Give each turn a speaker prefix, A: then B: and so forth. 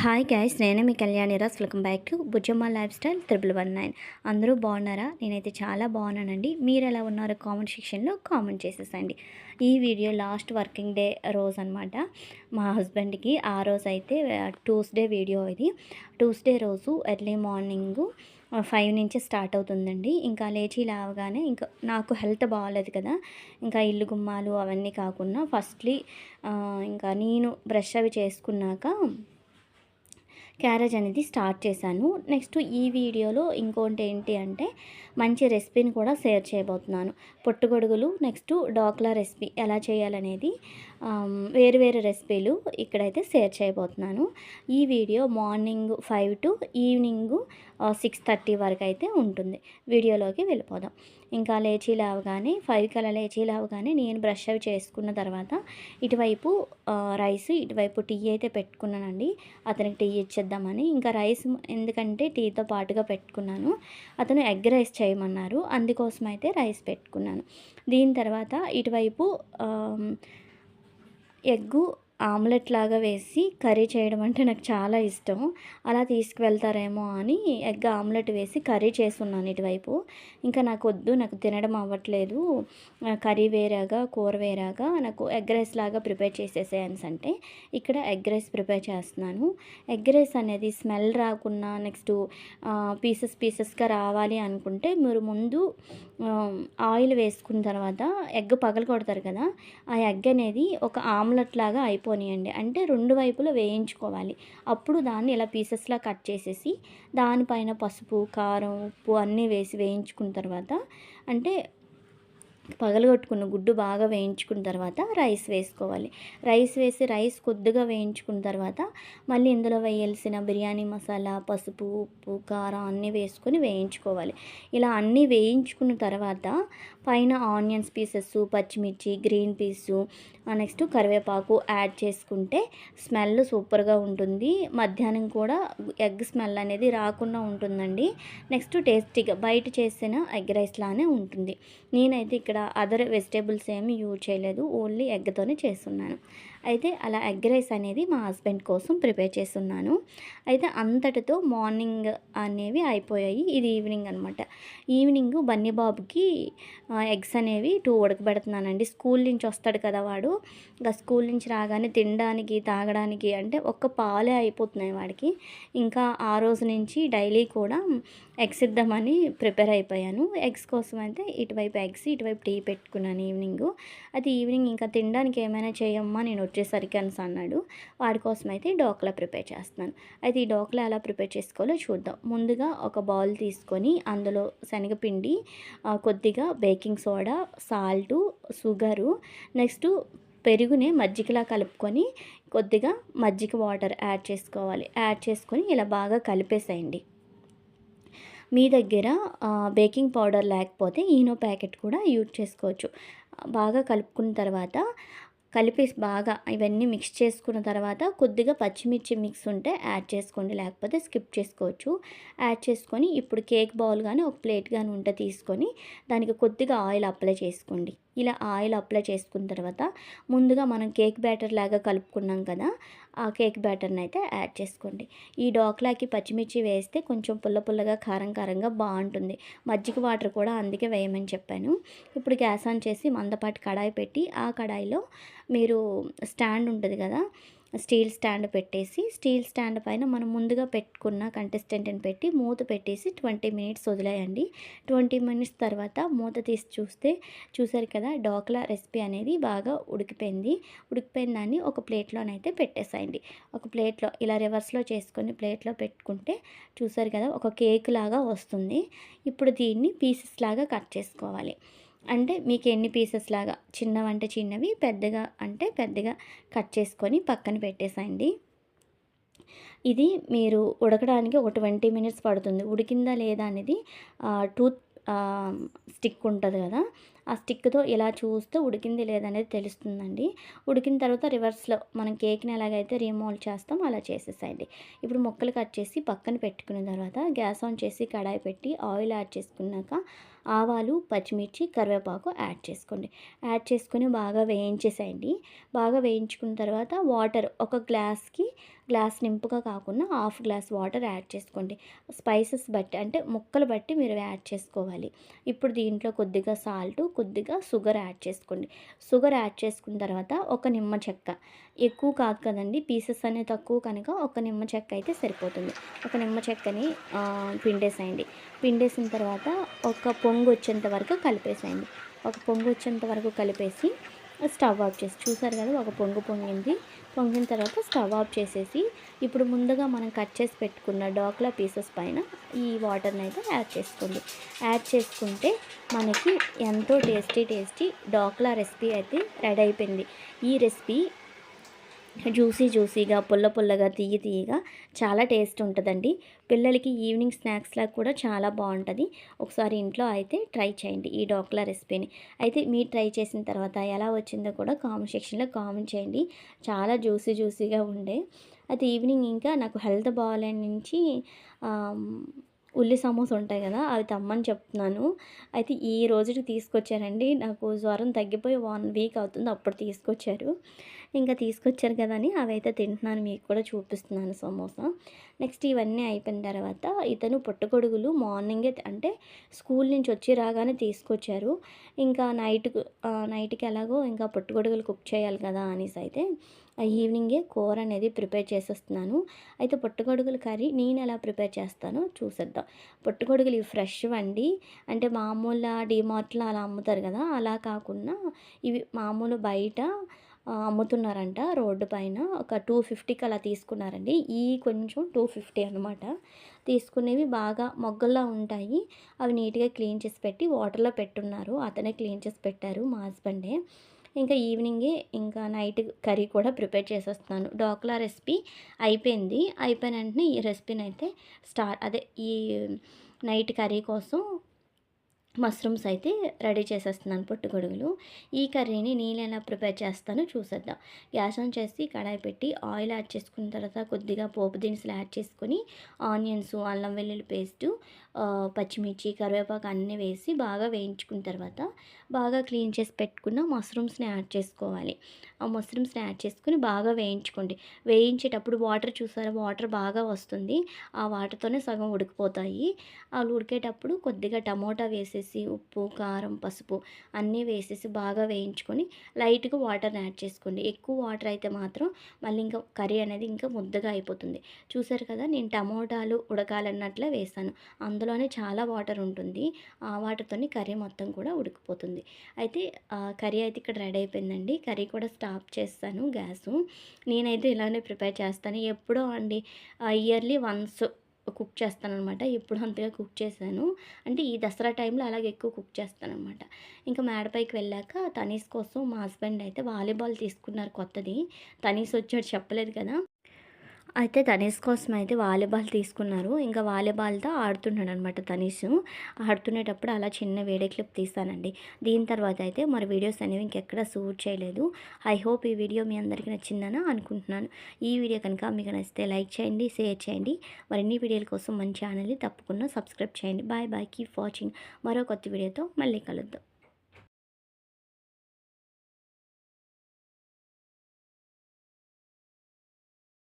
A: Hi guys, నేనే మీ Kalyaniraj. Welcome back to Bujjamma lifestyle 1119. అందరూ బాగున్నారా? నేనైతే చాలా బాగున్నానండి. మీరు ఎలా ఉన్నారో కామెంట్ సెక్షన్లో కామెంట్ చేసేసండి. ఈ వీడియో లాస్ట్ వర్కింగ్ డే రోజు అనమాట. మా హస్బెండ్కి ఆ రోజు అయితే ట్యూస్డే వీడియో ఇది. ట్యూస్డే రోజు ఎర్లీ మార్నింగు 5 నుంచి స్టార్ట్ అవుతుందండి. ఇంకా లేచి లేవగానే ఇంకా నాకు హెల్త్ బాగాలేదు కదా, ఇంకా ఇల్లు గుమ్మాలు అవన్నీ కాకుండా ఫస్ట్లీ ఇంకా నేను బ్రష్ అవి చేసుకున్నాక క్యారేజ్ అనేది స్టార్ట్ చేశాను. నెక్స్ట్ ఈ వీడియోలో ఇంకోటి ఏంటి అంటే మంచి రెసిపీని కూడా షేర్ చేయబోతున్నాను. పొట్టుగొడుగులు నెక్స్ట్ డోక్లా రెసిపీ ఎలా చేయాలనేది వేరు వేరు రెసిపీలు ఇక్కడైతే షేర్ చేయబోతున్నాను. ఈ వీడియో మార్నింగ్ 5 టు ఈవినింగ్ 6:30 వరకు అయితే ఉంటుంది. వీడియోలోకి వెళ్ళిపోదాం. ఇంకా లేచి లేవగానే 5 అలా లేచి లేవగానే నేను బ్రష్ అవి చేసుకున్న తర్వాత ఇటువైపు రైస్, ఇటువైపు టీ అయితే పెట్టుకున్నానండి. అతనికి టీ ఇచ్చేద్దామని. ఇంకా రైస్ ఎందుకంటే టీతో పాటుగా పెట్టుకున్నాను. అతను ఎగ్ రైస్ చేయమన్నారు, అందుకోసం అయితే రైస్ పెట్టుకున్నాను. దీని తర్వాత ఇటువైపు ఎగ్గు ఆమ్లెట్ లాగా వేసి కర్రీ చేయడం అంటే నాకు చాలా ఇష్టం. అలా తీసుకువెళ్తారేమో అని ఎగ్ ఆమ్లెట్ వేసి కర్రీ చేస్తున్నాను ఇటువైపు. ఇంకా నాకు వద్దు, నాకు తినడం అవ్వట్లేదు, కర్రీ వేరేగా కూర వేరేగా నాకు ఎగ్ రైస్ లాగా ప్రిపేర్ చేసేసేయన్స్ అంటే ఇక్కడ ఎగ్ రైస్ ప్రిపేర్ చేస్తున్నాను. ఎగ్ రైస్ అనేది స్మెల్ రాకుండా నెక్స్ట్ పీసెస్గా రావాలి అనుకుంటే మీరు ముందు ఆయిల్ వేసుకున్న తర్వాత ఎగ్ పగలు కొడతారు కదా, ఆ ఎగ్ అనేది ఒక ఆమ్లెట్ లాగా అయిపోనియండి. అంటే రెండు వైపులు వేయించుకోవాలి. అప్పుడు దాన్ని ఇలా పీసెస్లా కట్ చేసేసి దానిపైన పసుపు, కారం, ఉప్పు అన్నీ వేసి వేయించుకున్న తర్వాత అంటే పగలగొట్టుకున్న గుడ్డు బాగా వేయించుకున్న తర్వాత రైస్ వేసుకోవాలి. రైస్ వేసి రైస్ కొద్దిగా వేయించుకున్న తర్వాత మళ్ళీ ఇందులో వేయాల్సిన బిర్యానీ మసాలా, పసుపు, ఉప్పు, కారం అన్నీ వేసుకొని వేయించుకోవాలి. ఇలా అన్నీ వేయించుకున్న తర్వాత పైన ఆనియన్స్ పీసెస్, పచ్చిమిర్చి, గ్రీన్ పీసు, నెక్స్ట్ కరివేపాకు యాడ్ చేసుకుంటే స్మెల్ సూపర్గా ఉంటుంది. మధ్యాహ్నం కూడా ఎగ్ స్మెల్ అనేది రాకుండా ఉంటుందండి. నెక్స్ట్ టేస్టీగా బయట చేసిన ఎగ్ రైస్ లానే ఉంటుంది. నేనైతే ఇక్కడ అదర్ వెజిటేబుల్స్ ఏమి యూజ్ చేయలేదు, ఓన్లీ ఎగ్తోనే చేస్తున్నాను. అయితే అలా ఎగ్ రైస్ అనేది మా హస్బెండ్ కోసం ప్రిపేర్ చేస్తున్నాను. అయితే అంతటితో మార్నింగ్ అనేవి అయిపోయాయి. ఇది ఈవినింగ్ అనమాట. ఈవినింగ్ బన్నీ బాబుకి ఎగ్స్ అనేవి 2 ఉడకబెడుతున్నానండి. స్కూల్ నుంచి వస్తాడు కదా వాడు, ఇంకా స్కూల్ నుంచి రాగానే తినడానికి తాగడానికి అంటే ఒక్క పాలే అయిపోతున్నాయి వాడికి. ఇంకా ఆ రోజు నుంచి డైలీ కూడా ఎగ్స్ ఇద్దామని ప్రిపేర్ అయిపోయాను. ఎగ్స్ కోసం అయితే ఇటువైపు ఎగ్స్, ఇటువైపు టీ పెట్టుకున్నాను ఈవినింగ్. అది ఈవినింగ్ ఇంకా తినడానికి ఏమైనా చేయమ్మా నేను వచ్చేసరికి అని అన్నాడు. వాడి కోసం అయితే డోక్లా ప్రిపేర్ చేస్తున్నాను. అయితే ఈ డోక్లా ఎలా ప్రిపేర్ చేసుకోవాలో చూద్దాం. ముందుగా ఒక బౌల్ తీసుకొని అందులో శనగపిండి, కొద్దిగా baking soda, salt, sugar, next పెరుగుని మజ్జిగలా కలుపుకొని కొద్దిగా మజ్జిగ వాటర్ యాడ్ చేసుకోవాలి. యాడ్ చేసుకొని ఇలా బాగా కలిపేసేయండి. మీ దగ్గర బేకింగ్ పౌడర్ లేకపోతే ఈనో ప్యాకెట్ కూడా యూజ్ చేసుకోవచ్చు. బాగా కలుపుకున్న తర్వాత కలిపేసి బాగా ఇవన్నీ మిక్స్ చేసుకున్న తర్వాత కొద్దిగా పచ్చిమిర్చి మిక్స్ ఉంటే యాడ్ చేసుకోండి, లేకపోతే స్కిప్ చేసుకోవచ్చు. యాడ్ చేసుకొని ఇప్పుడు కేక్ బౌల్ కానీ ఒక ప్లేట్ కానీ ఉంటే తీసుకొని దానికి కొద్దిగా ఆయిల్ అప్లై చేసుకోండి. ఇలా ఆయిల్ అప్లై చేసుకున్న తర్వాత ముందుగా మనం కేక్ బ్యాటర్ లాగా కలుపుకున్నాం కదా, ఆ కేక్ బ్యాటర్ని అయితే యాడ్ చేసుకోండి. ఈ డోక్లాకి పచ్చిమిర్చి వేస్తే కొంచెం పుల్ల పుల్లగా కారం కారంగా బాగుంటుంది. మజ్జిగ వాటర్ కూడా అందుకే వేయమని చెప్పాను. ఇప్పుడు గ్యాస్ ఆన్ చేసి మందపాటి కడాయి పెట్టి ఆ కడాయిలో మీరు స్టాండ్ ఉంటుంది కదా, స్టీల్ స్టాండ్ పెట్టేసి స్టీల్ స్టాండ్ పైన మనం ముందుగా పెట్టుకున్న కంటెస్టెంట్ని పెట్టి మూత పెట్టేసి 20 మినిట్స్ వదిలేయండి. 20 మినిట్స్ తర్వాత మూత తీసి చూసారు కదా, డోక్లా రెసిపీ అనేది బాగా ఉడికిపోయింది. ఉడికిపోయిన దాన్ని ఒక ప్లేట్లోనైతే పెట్టేసేయండి. ఒక ప్లేట్లో ఇలా రివర్స్లో చేసుకొని ప్లేట్లో పెట్టుకుంటే చూసారు కదా ఒక కేక్ లాగా వస్తుంది. ఇప్పుడు దీన్ని పీసెస్ లాగా కట్ చేసుకోవాలి. అంటే మీకు ఎన్ని పీసెస్ లాగా, చిన్నవంటే చిన్నవి, పెద్దగా అంటే పెద్దగా కట్ చేసుకొని పక్కన పెట్టేసేయండి. ఇది మీరు ఉడకడానికి ఒక 20 మినిట్స్ పడుతుంది. ఉడికిందా లేదా అనేది టూత్ స్టిక్ ఉంటుంది కదా, ఆ స్టిక్తో ఇలా చూస్తే ఉడికింది లేదనేది తెలుస్తుందండి. ఉడికిన తర్వాత రివర్స్లో మనం కేక్ని ఎలాగైతే రీమోల్డ్ చేస్తాం అలా చేసేసేయండి. ఇప్పుడు ముక్కలు కట్ చేసి పక్కన పెట్టుకున్న తర్వాత గ్యాస్ ఆన్ చేసి కడాయి పెట్టి ఆయిల్ యాడ్ చేసుకున్నాక ఆవాలు, పచ్చిమిర్చి, కరివేపాకు యాడ్ చేసుకోండి. యాడ్ చేసుకొని బాగా వేయించేసేయండి. బాగా వేయించుకున్న తర్వాత వాటర్ ఒక గ్లాస్ నింపుగా కాకుండా హాఫ్ గ్లాస్ వాటర్ యాడ్ చేసుకోండి. స్పైసెస్ బట్టి అంటే ముక్కలు బట్టి మీరు యాడ్ చేసుకోవాలి. ఇప్పుడు దీంట్లో కొద్దిగా సాల్ట్, కొద్దిగా షుగర్ యాడ్ చేసుకోండి. షుగర్ యాడ్ చేసుకున్న తర్వాత ఒక నిమ్మ చెక్క, ఎక్కువ కాదు కదండి పీసెస్ అనేవి తక్కువ కనుక ఒక నిమ్మ చెక్క అయితే సరిపోతుంది. ఒక నిమ్మ చెక్కని పిండేసేయండి. పిండేసిన తర్వాత ఒక పొంగు వచ్చేంత వరకు కలిపేసేయండి. ఒక పొంగు వచ్చేంత వరకు కలిపేసి స్టవ్ ఆఫ్ చేసి చూసారు కదా, ఒక పొంగు పొంగింది. పొంగిన తర్వాత స్టవ్ ఆఫ్ చేసేసి ఇప్పుడు ముందుగా మనం కట్ చేసి పెట్టుకున్న డోక్లా పీసెస్ పైన ఈ వాటర్ని అయితే యాడ్ చేసుకోండి. యాడ్ చేసుకుంటే మనకి ఎంతో టేస్టీ డోక్లా రెసిపీ అయితే రెడీ అయిపోయింది. ఈ రెసిపీ జ్యూసీగా, పుల్లగా, తియ్యగా చాలా టేస్ట్ ఉంటుందండి. పిల్లలకి ఈవినింగ్ స్నాక్స్లా కూడా చాలా బాగుంటుంది. ఒకసారి ఇంట్లో అయితే ట్రై చేయండి ఈ డోక్లా రెసిపీని. అయితే మీరు ట్రై చేసిన తర్వాత ఎలా వచ్చిందో కూడా కామెంట్ సెక్షన్లో కామెంట్ చేయండి. చాలా జ్యూసీగా ఉండే. అయితే ఈవినింగ్ ఇంకా నాకు హెల్త్ బాగాలేని నుంచి ఉల్లి సమోసా ఉంటాయి కదా, అవి తెమ్మని చెప్తున్నాను. అయితే ఈ రోజుకి తీసుకొచ్చారండి. నాకు జ్వరం తగ్గిపోయి 1 వీక్ అవుతుంది, అప్పుడు తీసుకొచ్చారు. ఇంకా తీసుకొచ్చారు కదా అని అవైతే తింటున్నాను, మీకు కూడా చూపిస్తున్నాను సమోసా. నెక్స్ట్ ఇవన్నీ అయిపోయిన తర్వాత ఇతను పుట్టగొడుగులు మార్నింగే అంటే స్కూల్ నుంచి వచ్చి రాగానే తీసుకొచ్చారు. ఇంకా నైట్కి ఎలాగో ఇంకా పుట్టగొడుగులు కుక్ చేయాలి కదా అనేసి అయితే ఈవినింగే కూర అనేది ప్రిపేర్ చేసేస్తున్నాను. అయితే పుట్టగొడుగుల కర్రీ నేను ఎలా ప్రిపేర్ చేస్తానో చూసేద్దాం. పుట్టగొడుగులు ఇవి ఫ్రెష్ అండి. అంటే మామూలు డీమార్ట్లో అలా అమ్ముతారు కదా, అలా కాకుండా ఇవి మామూలు బయట అమ్ముతున్నారంట రోడ్డు పైన. ఒక 250కి అలా తీసుకున్నారండి. ఈ కొంచెం 250 అనమాట. తీసుకునేవి బాగా మొగ్గల్లా ఉంటాయి. అవి నీట్గా క్లీన్ చేసి పెట్టి వాటర్లో పెట్టున్నారు. అతనే క్లీన్ చేసి పెట్టారు, మా హస్బెండే. ఇంకా ఈవినింగే ఇంకా నైట్ కర్రీ కూడా ప్రిపేర్ చేసేస్తున్నాను. డోక్లా రెసిపీ అయిపోయిన వెంటనే ఈ రెసిపీని అయితే ఈ నైట్ కర్రీ కోసం మష్రూమ్స్ అయితే రెడీ చేసేస్తున్నాను, పుట్టగొడుగులు. ఈ కర్రీని నేను ఎలా ప్రిపేర్ చేస్తానో చూసేద్దాం. గ్యాస్ ఆన్ చేసి కడాయి పెట్టి ఆయిల్ యాడ్ చేసుకున్న తర్వాత కొద్దిగా పోపు దినుసులు యాడ్ చేసుకొని ఆనియన్స్, అల్లం వెల్లుల్లి పేస్టు, పచ్చిమిర్చి, కరివేపాకు అన్నీ వేసి బాగా వేయించుకున్న తర్వాత బాగా క్లీన్ చేసి పెట్టుకున్న మష్రూమ్స్ని యాడ్ చేసుకోవాలి. ఆ మష్రూమ్స్ని యాడ్ చేసుకుని బాగా వేయించుకోండి. వేయించేటప్పుడు వాటర్ చూసారా, వాటర్ బాగా వస్తుంది. ఆ వాటర్తోనే సగం ఉడికిపోతాయి. అవి ఉడికేటప్పుడు కొద్దిగా టమోటా వేసేసి ఉప్పు, కారం, పసుపు అన్నీ వేసేసి బాగా వేయించుకొని లైట్గా వాటర్ని యాడ్ చేసుకోండి. ఎక్కువ వాటర్ అయితే మాత్రం మళ్ళీ ఇంకా కర్రీ అనేది ఇంకా ముద్దగా అయిపోతుంది. చూసారు కదా, నేను టమోటాలు ఉడకాలన్నట్లే వేసాను. అందులోనే చాలా వాటర్ ఉంటుంది. ఆ వాటర్తోని కర్రీ మొత్తం కూడా ఉడికిపోతుంది. అయితే కర్రీ అయితే ఇక్కడ రెడీ అయిపోయిందండి. కర్రీ కూడా స్టాప్ చేస్తాను గ్యాసు. నేనైతే ఇలానే ప్రిపేర్ చేస్తాను. ఎప్పుడో అండి, ఇయర్లీ వన్స్ కుక్ చేస్తాననమాట. ఎప్పుడు అంతగా కుక్ చేశాను అంటే ఈ దసరా టైంలో అలాగే ఎక్కువ కుక్ చేస్తాననమాట. ఇంకా మేడపైకి వెళ్ళాక తనీస్ కోసం మా హస్బెండ్ అయితే వాలీబాల్ తీసుకున్నారు కొత్తది. తనీస్ వచ్చాడు చెప్పలేదు కదా, అయితే తనీస్ కోసం అయితే వాలీబాల్ తీసుకున్నారు. ఇంకా వాలీబాల్తో ఆడుతున్నాడు అనమాట తనీష్. ఆడుతునేటప్పుడు అలా చిన్న వీడియో క్లిప్ తీస్తానండి. దీని తర్వాత అయితే మరి వీడియోస్ అనేవి ఇంకెక్కడ షూట్ చేయలేదు. ఐ హోప్ ఈ వీడియో మీ అందరికీ నచ్చిందని అనుకుంటున్నాను. ఈ వీడియో కనుక మీకు నచ్చితే లైక్ చేయండి, షేర్ చేయండి. మరిన్ని వీడియోల కోసం మన ఛానల్ని తప్పకుండా సబ్స్క్రైబ్ చేయండి. Bye keep watching. మరో కొత్త వీడియోతో మళ్ళీ కలుద్దాం.